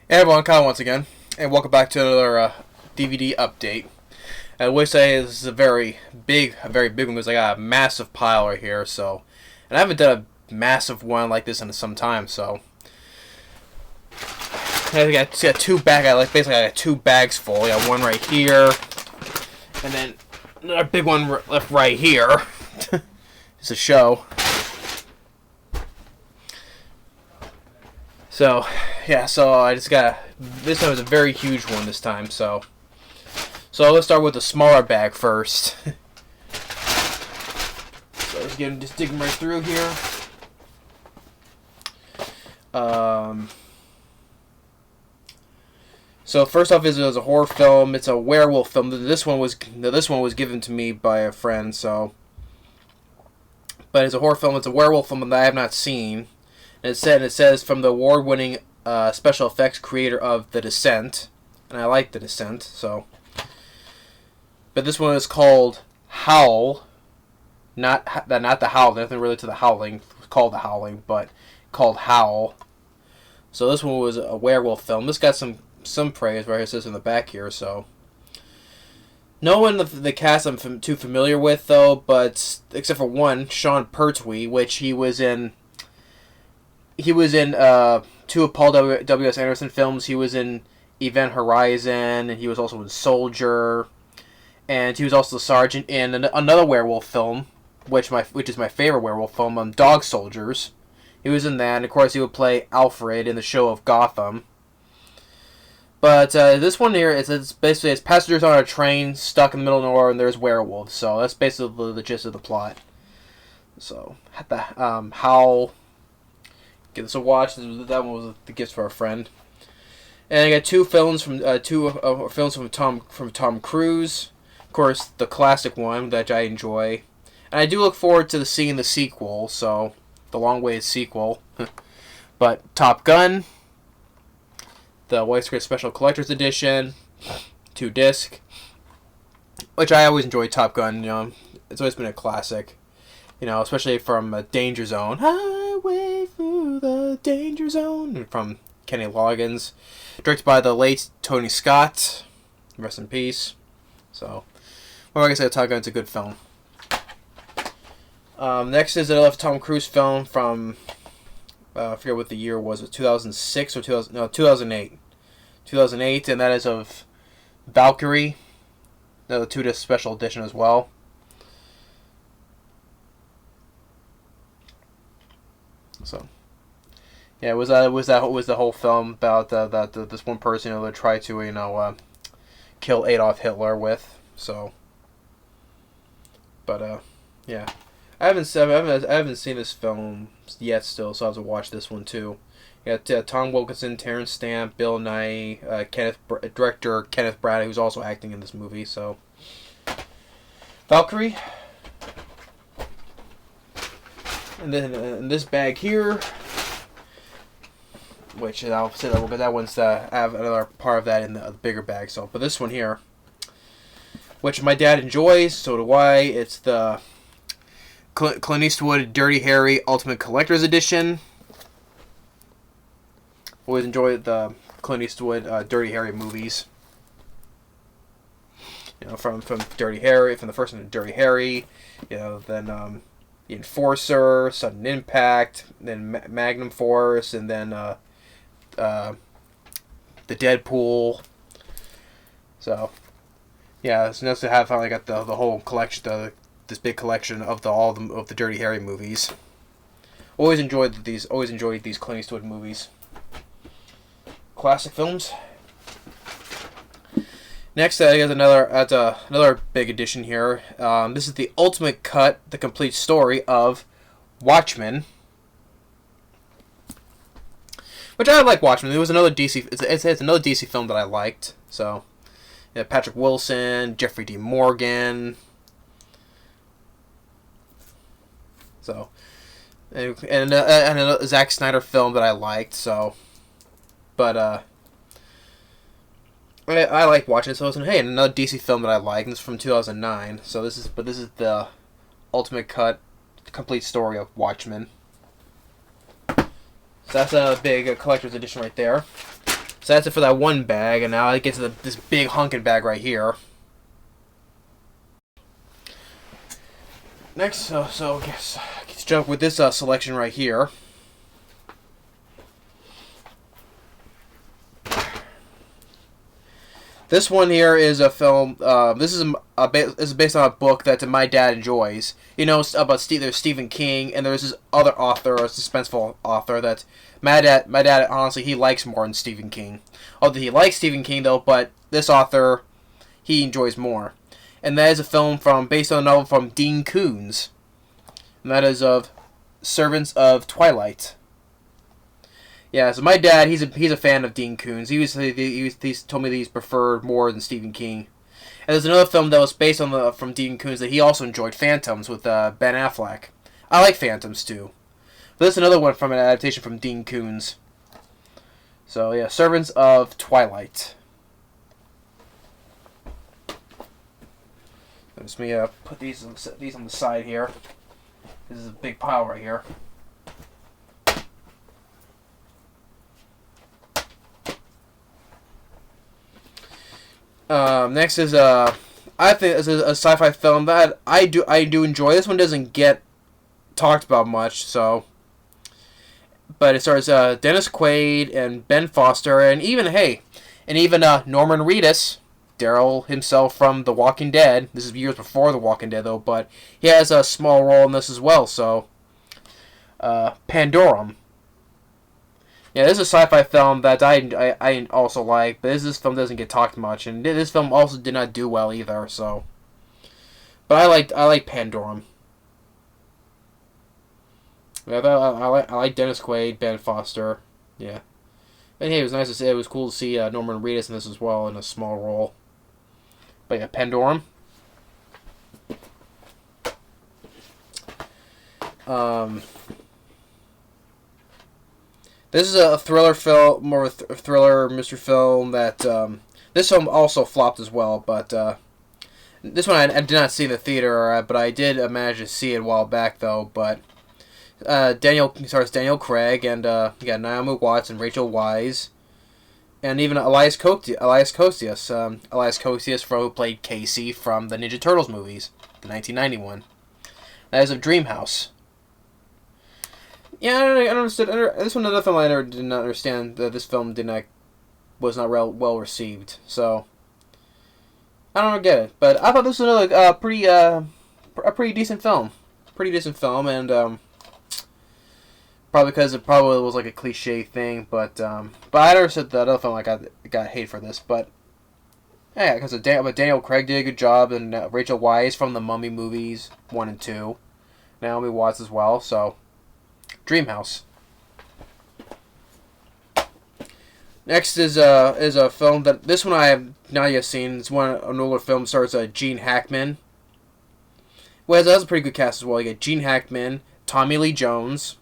Hey everyone, Kyle once again, and welcome back to another DVD update. I would say this is a very big one because I got a massive pile right here. And I haven't done a massive one like this in some time. So I got two bags. I got two bags full. I got one right here, and then another big one left right here. Just a show. So, yeah, I just got, this one was a very huge one this time, so let's start with the smaller bag first. So just digging right through here. So first off is a horror film. It's a werewolf film. This one was given to me by a friend, but it's a horror film. It's a werewolf film that I have not seen. And it says from the award-winning special effects creator of The Descent, and I like The Descent. But this one is called Howl, not the Howl. Nothing really to the Howling. It's called The Howling, but called Howl. So this one was a werewolf film. This got some praise right here. It says in the back here. So no one of the cast I'm too familiar with though, but except for one, Sean Pertwee, which he was in. He was in two of Paul W.S. Anderson films. He was in Event Horizon, and he was also in Soldier, and he was also the sergeant in another werewolf film, which is my favorite werewolf film, Dog Soldiers. He was in that, and of course he would play Alfred in the show of Gotham. But this one here, it's basically passengers on a train stuck in the middle of nowhere, and there's werewolves. So that's basically the gist of the plot. So Howl. Give this a watch. That one was the gift for a friend. And I got two films from Tom Cruise. Of course, the classic one that I enjoy, and I do look forward to seeing the sequel. So the long-awaited sequel. But Top Gun, the widescreen special collector's edition, 2-disc, which I always enjoy. Top Gun, it's always been a classic. Especially from Danger Zone. Highway through the Danger Zone. From Kenny Loggins. Directed by the late Tony Scott. Rest in peace. So, like I said, Top Gun's a good film. Next is another Tom Cruise film from, I forget what the year was. It 2006 or 2008. 2008, and that is of Valkyrie. The 2-disc special edition as well. So, yeah, it was the whole film about this one person that tried to kill Adolf Hitler with. So, but yeah, I haven't seen this film yet still, so I have to watch this one too. You got Tom Wilkinson, Terrence Stamp, Bill Nye, director Kenneth Branagh, who's also acting in this movie. So, Valkyrie. And then in this bag here, which I'll say that one's I have another part of that in the bigger bag. So, but this one here, which my dad enjoys, so do I. It's the Clint Eastwood Dirty Harry Ultimate Collector's Edition. Always enjoy the Clint Eastwood Dirty Harry movies. From Dirty Harry, from the first one, Dirty Harry. Then. The Enforcer, Sudden Impact, then Magnum Force, and then the Deadpool. So, yeah, it's nice to have finally got the whole collection, this big collection of all of the Dirty Harry movies. Always enjoyed these Clint Eastwood movies. Classic films. Next, I got another big edition here. This is the ultimate cut, the complete story of Watchmen, which I like. Watchmen. It was another DC. It's another DC film that I liked. So, yeah, Patrick Wilson, Jeffrey D. Morgan. So, and a Zack Snyder film that I liked. So, but I like watching it, so I was hey, another DC film that I like, and this is from 2009. So this is the ultimate cut, complete story of Watchmen. So that's a big collector's edition right there. So that's it for that one bag, and now I get to this big hunkin' bag right here. Next, so I guess let's jump with this selection right here. This one here is a film. This is based on a book that my dad enjoys. You know, about there's Stephen King, and there's this other author, a suspenseful author that my dad honestly he likes more than Stephen King. Although he likes Stephen King though, but this author he enjoys more. And that is a film based on a novel from Dean Koontz, and that is of Servants of Twilight. Yeah, so my dad, he's a fan of Dean Koontz. He's told me that he's preferred more than Stephen King. And there's another film that was based on from Dean Koontz that he also enjoyed, Phantoms, with Ben Affleck. I like Phantoms too, but this is another one from an adaptation from Dean Koontz. So yeah, Servants of Twilight. Let me put these on the side here. This is a big pile right here. Next is I think this is a sci-fi film that I do enjoy. This one doesn't get talked about much, but it stars Dennis Quaid and Ben Foster, and even Norman Reedus, Daryl himself from The Walking Dead. This is years before The Walking Dead though, but he has a small role in this as well. So Pandorum. Yeah, this is a sci-fi film that I also like, but this film doesn't get talked much, and this film also did not do well either. So, but I like Pandorum. Yeah, I like Dennis Quaid, Ben Foster. Yeah, and hey, it was nice to see. It was cool to see Norman Reedus in this as well in a small role. But yeah, Pandorum. This is a thriller film, more of a thriller mystery film that this film also flopped as well. But this one I did not see in the theater, but I did manage to see it a while back though. But stars Daniel Craig, and you got Naomi Watts and Rachel Weisz, and even Elias Koteas, who played Casey from the Ninja Turtles movies, the 1991. That is of Dreamhouse. Yeah, I don't understand. This one another film I did not understand that this film was not well received. So I don't get it, but I thought this was another pretty decent film, and probably because it probably was like a cliche thing, but I understood the other film I got hate for this, but yeah, because Daniel Craig did a good job, and Rachel Weisz from the Mummy movies 1 and 2, Naomi Watts as well, so. Dreamhouse. Next is a film that this one I have not yet seen. It's an older film. Stars Gene Hackman. Well, it has a pretty good cast as well. You get Gene Hackman, Tommy Lee Jones,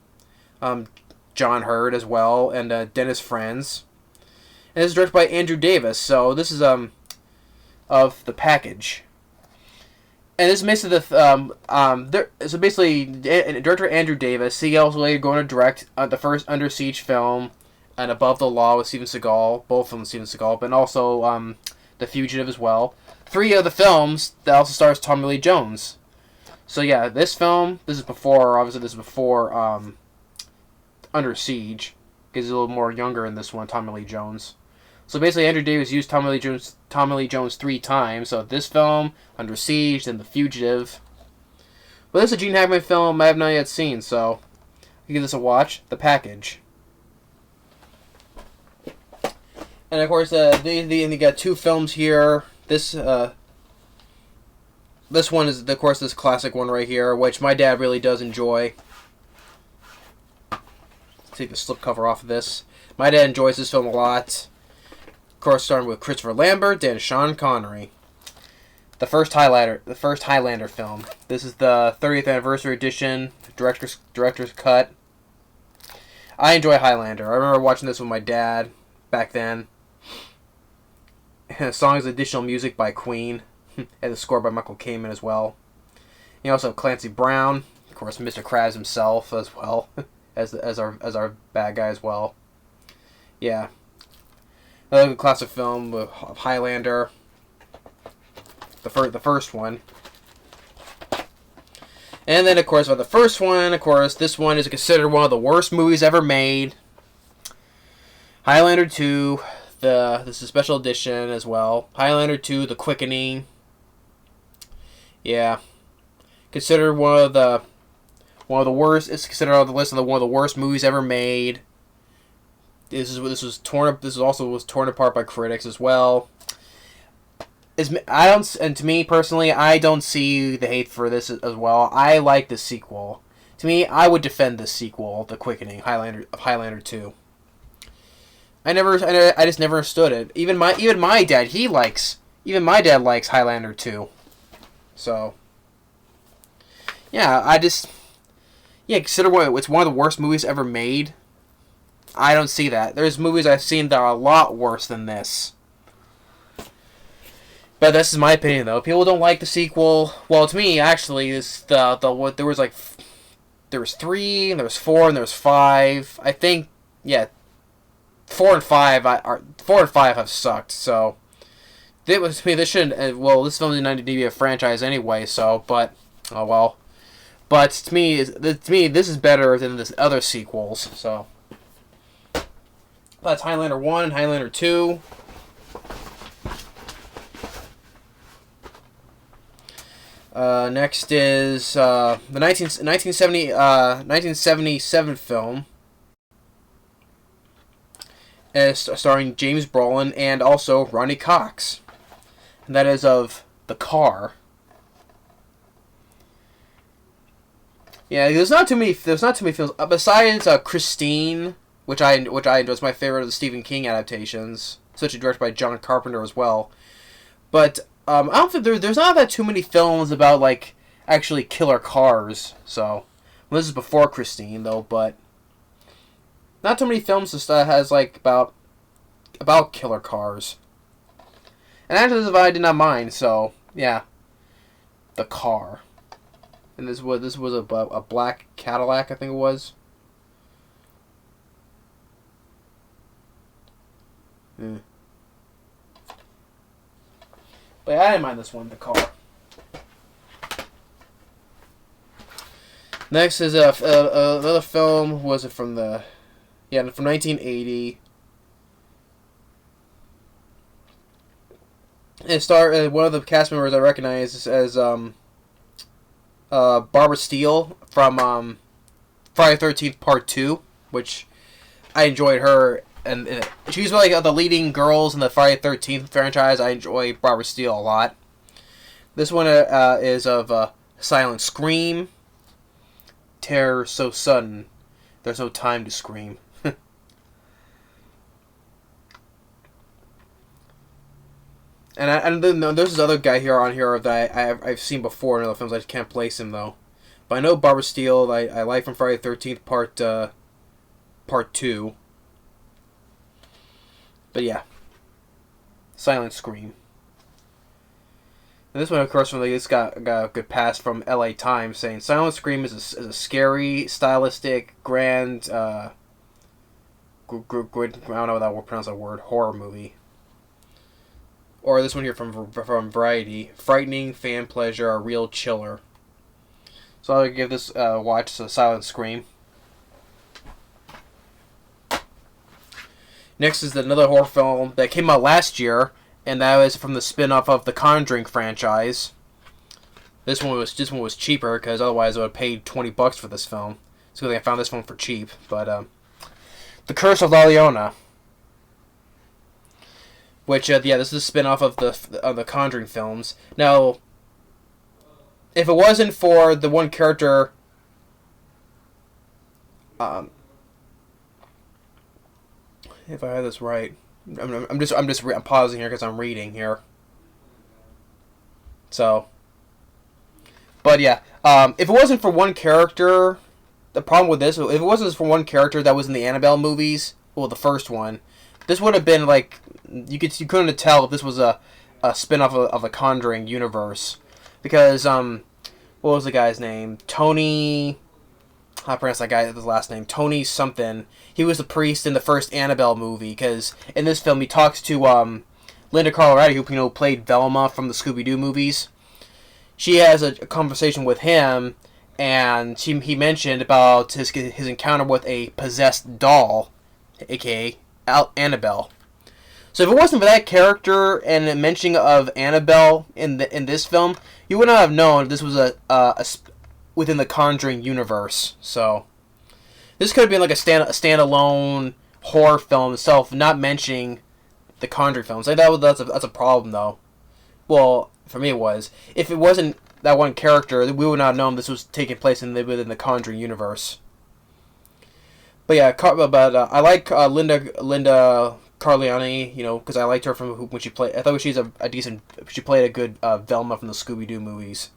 John Hurt as well, and Dennis Franz. And this is directed by Andrew Davis. So this is of The Package. And this is basically so basically, director Andrew Davis, he also later going to direct the first Under Siege film, and Above the Law with Steven Seagal, both from Steven Seagal, but also The Fugitive as well. 3 of the films that also stars Tommy Lee Jones. So yeah, this is before Under Siege, because he's a little more younger in this one, Tommy Lee Jones. So basically, Andrew Davis used Tommy Lee Jones 3 times. So this film, Under Siege, then The Fugitive. But this is a Gene Hackman film I have not yet seen, so I'll give this a watch. The Package. And of course, they got 2 films here. This one is, of course, this classic one right here, which my dad really does enjoy. Let's take the slipcover off of this. My dad enjoys this film a lot. Of course, starting with Christopher Lambert and Sean Connery. The first Highlander film. This is the 30th anniversary edition, director's cut. I enjoy Highlander. I remember watching this with my dad back then. The song is additional music by Queen, and the score by Michael Kamen as well. You also have Clancy Brown, of course, Mr. Krabs himself as well, as our bad guy as well. Yeah. Another classic film of Highlander, the first one. And then, of course, for the first one, of course, this one is considered one of the worst movies ever made. Highlander 2, this is a special edition as well. Highlander 2, The Quickening. Yeah, considered one of the worst. It's considered on the list of one of the worst movies ever made. This was torn up. This also was torn apart by critics as well. And to me personally, I don't see the hate for this as well. I like the sequel. To me, I would defend the sequel, The Quickening, Highlander 2. I just never understood it. Even my dad likes Highlander 2. So, yeah, consider it's one of the worst movies ever made. I don't see that. There's movies I've seen that are a lot worse than this. But this is my opinion, though. People don't like the sequel. Well, to me, actually, there was 3, and there was 4, and there was 5. I think, yeah, 4 and 5 have sucked. So, to me, this shouldn't. Well, this film didn't need to be a franchise anyway. So, but oh well. But to me, this is better than this other sequels. So, that's Highlander 1 and Highlander 2. Next is the 1977 film, starring James Brolin and also Ronnie Cox, and that is of The Car. Yeah, there's not too many films besides Christine, which I enjoy. It's my favorite of the Stephen King adaptations, especially directed by John Carpenter as well. But I don't think there's not that too many films about like actually killer cars. So this is before Christine though, but not too many films that has like about killer cars. And actually, this I did not mind. So yeah, The Car, and this was a black Cadillac, I think it was. But I didn't mind this one, The Car. Next is another film. Was it from 1980? It starred one of the cast members I recognize as Barbara Steele from Friday the 13th Part 2, which I enjoyed her. And she's like the leading girls in the Friday the 13th franchise. I enjoy Barbara Steele a lot. This one is of Silent Scream. Terror so sudden, there's no time to scream. And then there's this other guy on here that I've seen before in other films. I just can't place him though. But I know Barbara Steele. I like from Friday the 13th Part 2. But yeah, Silent Scream. And this one, of course, this got a good pass from LA Times, saying Silent Scream is a scary, stylistic, grand, I don't know how to pronounce that word, horror movie. Or this one here from Variety, frightening, fan pleasure, a real chiller. So I'll give this watch Silent Scream. Next is another horror film that came out last year, and that was from the spin-off of the Conjuring franchise. This one was cheaper because otherwise I would have paid $20 for this film. So I found this one for cheap. But The Curse of La Llorona, which this is a spin-off of the Conjuring films. Now, if it wasn't for the one character, if I have this right, I'm pausing here because I'm reading here. So, but yeah, if it wasn't for one character, the problem with this, if it wasn't for one character that was in the Annabelle movies, well, the first one, this would have been like you couldn't tell if this was a spin-off of the Conjuring universe, because what was the guy's name? Tony. I pronounce that guy, his last name, Tony something. He was the priest in the first Annabelle movie, because in this film he talks to Linda Carlowright, who played Velma from the Scooby-Doo movies. She has a conversation with him, and he mentioned about his encounter with a possessed doll, aka Annabelle. So if it wasn't for that character and the mentioning of Annabelle in this film, you would not have known this was a within the Conjuring universe. So this could have been like a standalone horror film itself, not mentioning the Conjuring films. Like that's a problem though. Well, for me it was. If it wasn't that one character, we would not have known this was taking place within the Conjuring universe. But yeah, I like Linda Carliani, because I liked her from when she played. I thought she played a good Velma from the Scooby-Doo movies.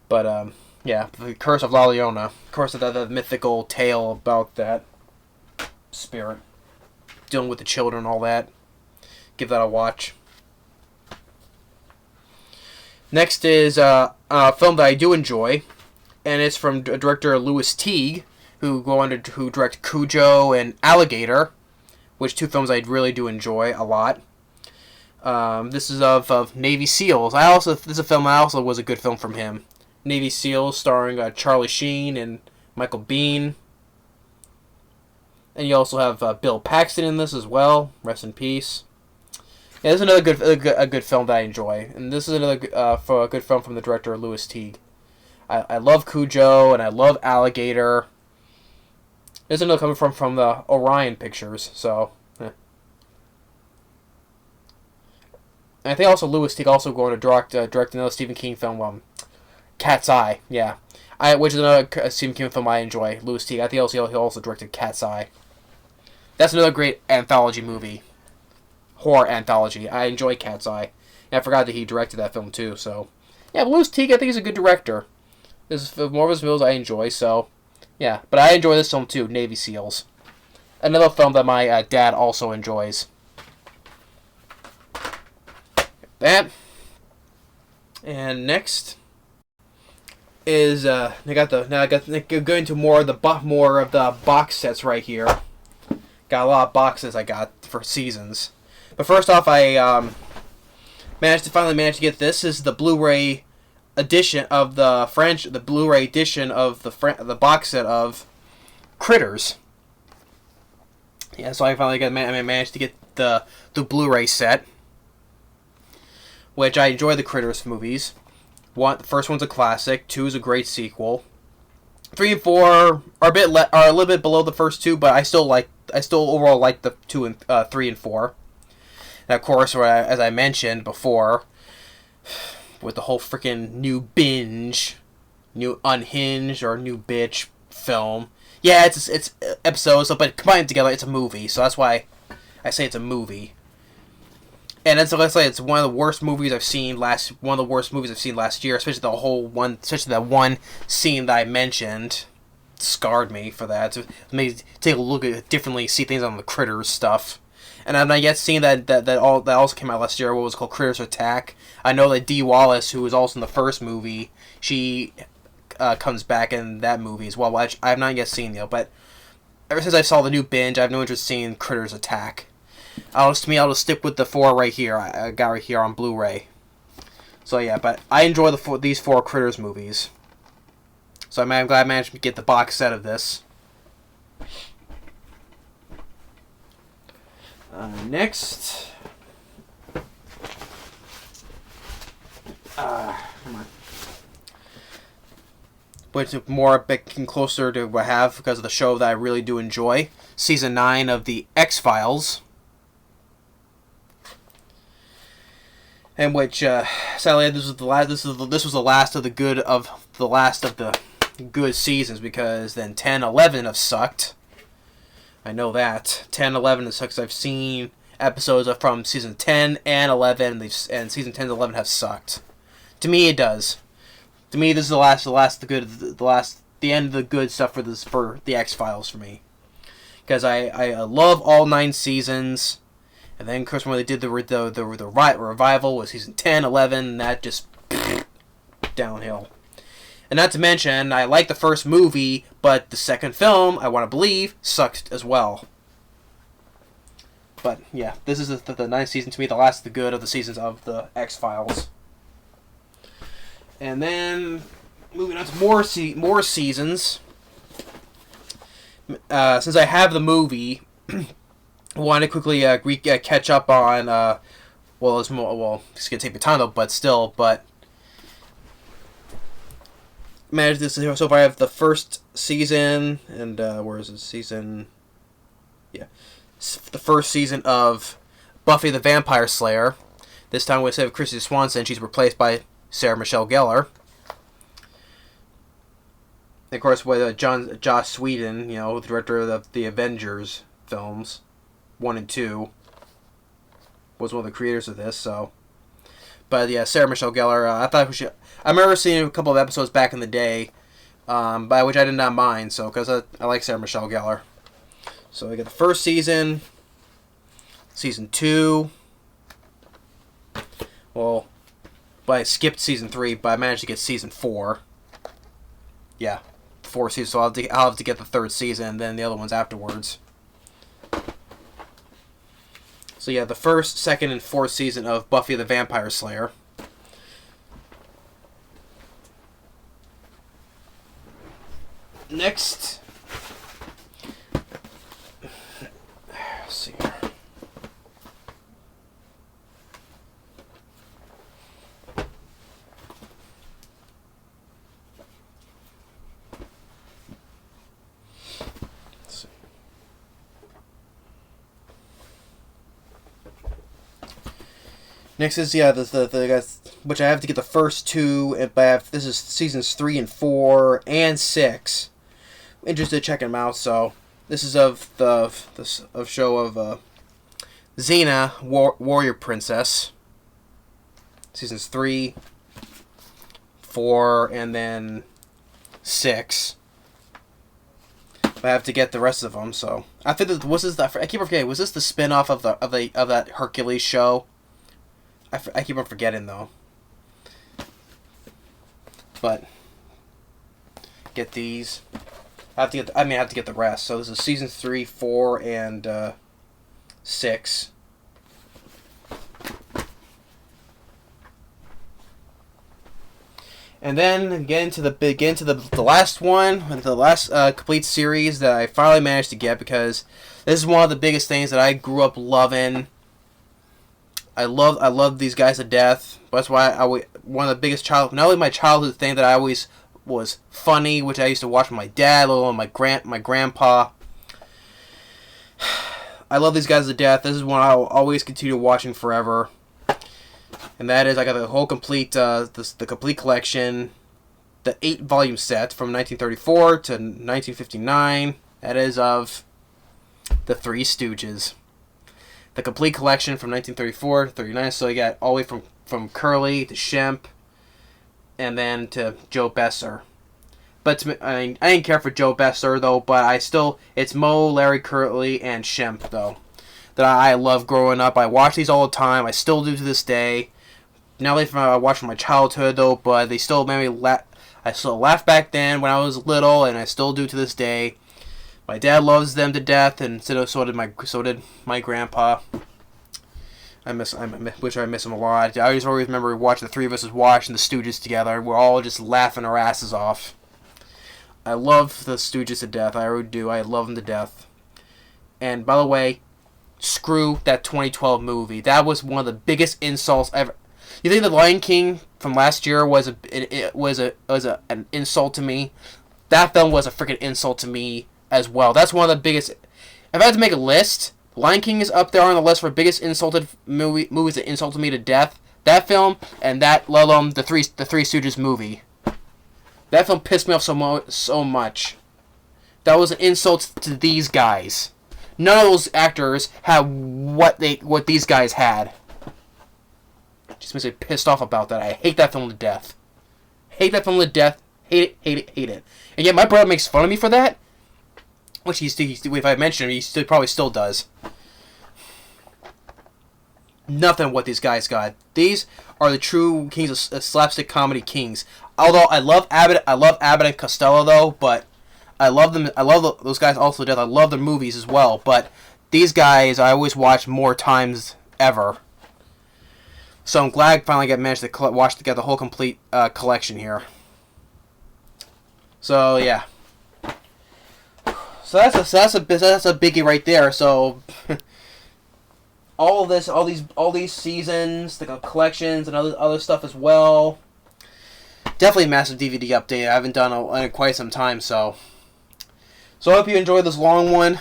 But yeah, the Curse of La Llorona, of course, the mythical tale about that spirit dealing with the children, all that. Give that a watch. Next is a film that I do enjoy, and it's from director Louis Teague, who directed Cujo and Alligator, which two films I really do enjoy a lot. This is of Navy SEALs. This is a film that also was a good film from him. Navy SEALs, starring Charlie Sheen and Michael Biehn. And you also have Bill Paxton in this as well. Rest in peace. Yeah, this is another good film that I enjoy, and this is another good film from the director Louis Teague. I love Cujo and I love Alligator. This is another coming from the Orion Pictures, so. And I think also Louis Teague also going to direct another Stephen King film, Cat's Eye. Yeah, which is another Stephen King film I enjoy. Louis Teague. I think he also directed Cat's Eye. That's another great anthology movie. Horror anthology. I enjoy Cat's Eye. And I forgot that he directed that film too, so. Yeah, Louis Teague, I think he's a good director. This is more of his films I enjoy, so. Yeah, but I enjoy this film too, Navy SEALs. Another film that my dad also enjoys. That. And next is I got going to more of the box sets right here. Got a lot of boxes I got for seasons. But first off, I finally managed to get this. This is the Blu-ray edition of the Blu-ray edition of the box set of Critters. Yeah, so I finally managed to get the Blu-ray set, which I enjoy the Critters movies. The first one's a classic. 2 is a great sequel. 3 and 4 are a little bit below the first two, but I still overall like the 2 and 3 and 4. And of course, as I mentioned before, with the whole freaking new Unhinged or new bitch film. Yeah, it's episodes, but combined together, it's a movie. So that's why I say it's a movie. And let's say it's one of the worst movies I've seen last year, especially that one scene that I mentioned scarred me for that. It made me take a look at it differently, see things on the Critters stuff. And I've not yet seen that also came out last year, what was called Critters Attack. I know that Dee Wallace, who was also in the first movie, she comes back in that movie as well. I have not yet seen it, but ever since I saw the new binge, I have no interest in seeing Critters Attack. I'll just stick with the 4 right here. I got right here on Blu-ray. So yeah, but I enjoy these 4 Critters movies. So I'm glad I managed to get the box set of this. Next. Come on. Which is more a bit closer to what I have because of the show that I really do enjoy. Season 9 of the X-Files. And which, sadly, this was the last of the good seasons, because then 10, 11 have sucked. I know that 10, 11 sucks. I've seen episodes from season 10 and 11, and season 10 and 11 have sucked. To me, it does. To me, this is the end of the good stuff for the X-Files for me, because I love all 9 seasons. And then, of course, when they did the revival was season 10, 11, and that just downhill. And not to mention, I like the first movie, but the second film, I want to believe, sucked as well. But yeah, this is the ninth season to me, the last of the good of the seasons of the X-Files. And then moving on to more seasons. Since I have the movie, I want to quickly catch up on. It's gonna take me time though, but still, managed this. So far, I have the first season, and where is it? Season. Yeah, the first season of Buffy the Vampire Slayer. This time, instead of Christy Swanson, she's replaced by Sarah Michelle Gellar. And of course, with Joss Whedon, the director of the Avengers films, 1 and 2, was one of the creators of this. So, but yeah, Sarah Michelle Gellar. I remember seeing a couple of episodes back in the day, by which I did not mind. So, because I like Sarah Michelle Gellar. So we got the first season, season 2. Well, but I skipped season 3, but I managed to get season 4. Yeah, 4 seasons. So I'll have to get the third season, and then the other ones afterwards. So yeah, the first, second, and fourth season of Buffy the Vampire Slayer. Next, let's see here. Next is the which I have to get the first 2, but this is seasons 3 and 4 and 6. Interested in checking them out. So this is of the show of Xena, Warrior Princess. Seasons 3, 4, and then 6. I have to get the rest of them. So I think I keep forgetting. Was this the spin-off of that Hercules show? I keep on forgetting though. But get these. I have to get the rest. So this is season 3, 4, and 6. And then get into the last one, the last complete series that I finally managed to get, because this is one of the biggest things that I grew up loving. I love these guys to death. That's why one of the biggest not only my childhood thing that I always was funny, which I used to watch with my dad, little my grandpa. I love these guys to death. This is one I'll always continue watching forever. And that is, I got the whole complete the complete collection, the 8-volume set from 1934 to 1959. That is of the Three Stooges. The complete collection from 1934 to 39. So you got all the way from Curly to Shemp, and then to Joe Besser. But I didn't care for Joe Besser though. But it's Moe, Larry, Curly, and Shemp though that I love growing up. I watch these all the time. I still do to this day. Not only from I watched from my childhood though, but they still made me laugh. I still laughed back then when I was little, and I still do to this day. My dad loves them to death, and so did my grandpa. I miss him a lot. I always remember watching the three of us watching the Stooges together. We're all just laughing our asses off. I love the Stooges to death. I really do. I love them to death. And by the way, screw that 2012 movie. That was one of the biggest insults ever. You think The Lion King from last year was an insult to me? That film was a freaking insult to me as well. That's one of the biggest. If I had to make a list, Lion King is up there on the list for biggest insulted movies that insulted me to death. That film and that, let alone the Three Stooges movie. That film pissed me off so much. That was an insult to these guys. None of those actors had what these guys had. Just makes me pissed off about that. I hate that film to death. Hate that film to death. Hate it. And yet my brother makes fun of me for that. Which if I mention him, he probably still does. Nothing what these guys got. These are the true kings of slapstick comedy kings. Although I love Abbott and Costello though, but I love them. I love those guys also to death. I love their movies as well, but these guys I always watch more times ever. So I'm glad I finally managed to watch together the whole complete collection here. So yeah. So that's a biggie right there. So all these seasons, the collections, and other stuff as well. Definitely a massive DVD update. I haven't done in quite some time, so I hope you enjoyed this long one.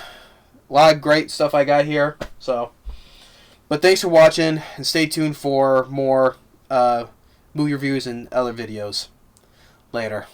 A lot of great stuff I got here. So, but thanks for watching, and stay tuned for more movie reviews and other videos later.